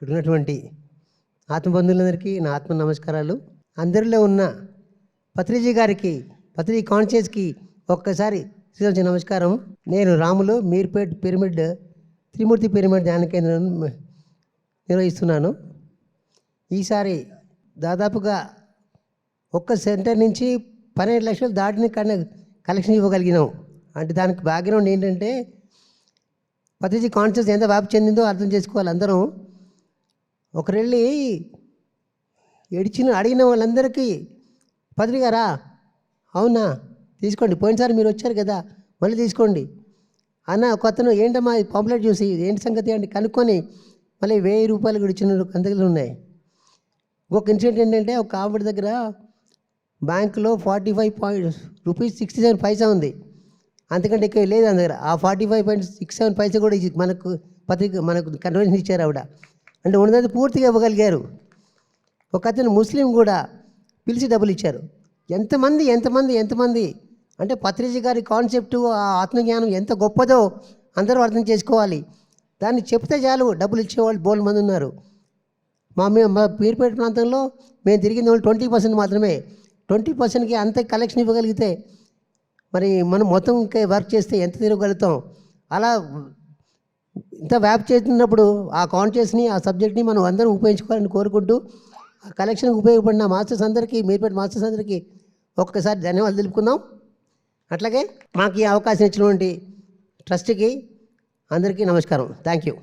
ఇక్కడ ఉన్నటువంటి ఆత్మబంధువులందరికీ నా ఆత్మ నమస్కారాలు. అందరిలో ఉన్న పత్రిజీ గారికి, పత్రిజీ కాన్షియస్కి ఒక్కసారి శ్రీరామ నమస్కారం. నేను రాములు, మీర్పేట్ పిరమిడ్, త్రిమూర్తి పిరమిడ్ ధ్యాన కేంద్రం నిర్వహిస్తున్నాను. ఈసారి దాదాపుగా ఒక్క సెంటర్ నుంచి 12 లక్షలు దాటిన కలెక్షన్ ఇవ్వగలిగినాం. అంటే దానికి బ్యాక్గ్రౌండ్ ఏంటంటే పత్రిజీ కాన్షియస్ ఎంత వ్యాప్తి చెందిందో అర్థం చేసుకోవాలి. అందరం ఒకరెళ్ళి అడిగిన వాళ్ళందరికీ పత్రిక గారా, అవునా తీసుకోండి, పోయినసారి మీరు వచ్చారు కదా మళ్ళీ తీసుకోండి అన్న. ఒక అతను ఏంటమ్మా ఈ పాంప్లెట్ చూసి ఏంటి సంగతి అంటే కనుక్కొని మళ్ళీ 1000 రూపాయలు కూడా ఇచ్చిన అందరిలో ఉన్నాయి. ఒక ఇన్సిడెంట్ ఏంటంటే ఒక ఆవిడ దగ్గర బ్యాంకులో 45 రూపీస్ 67 పైసా ఉంది, అంతకంటే ఎక్కువ లేదు నా దగ్గర. ఆ 45.67 పైసా కూడా మనకు పత్రిక మనకు కన్వెన్షన్ ఇచ్చారు ఆవిడ. అంటే ఉన్నది పూర్తిగా ఇవ్వగలిగారు. ఒక అతను ముస్లిం కూడా పిలిచి డబ్బులు ఇచ్చారు. ఎంతమంది అంటే పత్రిజీ గారి కాన్సెప్టు, ఆ ఆత్మజ్ఞానం ఎంత గొప్పదో అందరూ అర్థం చేసుకోవాలి. దాన్ని చెప్తే చాలు డబ్బులు ఇచ్చేవాళ్ళు బోల్ మంది ఉన్నారు. మా పీర్పేట ప్రాంతంలో మేము తిరిగిన వాళ్ళు 20% మాత్రమే. 20%కి అంత కలెక్షన్ ఇవ్వగలిగితే మరి మనం మొత్తం వర్క్ చేస్తే ఎంత తిరగలుగుతాం? అలా ఇంత వ్యాప్ చేస్తున్నప్పుడు ఆ కాన్షియస్ని, ఆ సబ్జెక్ట్ని మనం అందరం ఉపయోగించుకోవాలని కోరుకుంటూ, ఆ కలెక్షన్కి ఉపయోగపడిన మాస్టర్స్ అందరికీ, మీర్పేట మాస్టర్స్ అందరికీ ఒక్కసారి ధన్యవాదాలు తెలుపుకుందాం. అట్లాగే మాకు ఈ అవకాశం ఇచ్చినటువంటి ట్రస్ట్కి అందరికీ నమస్కారం. Thank you.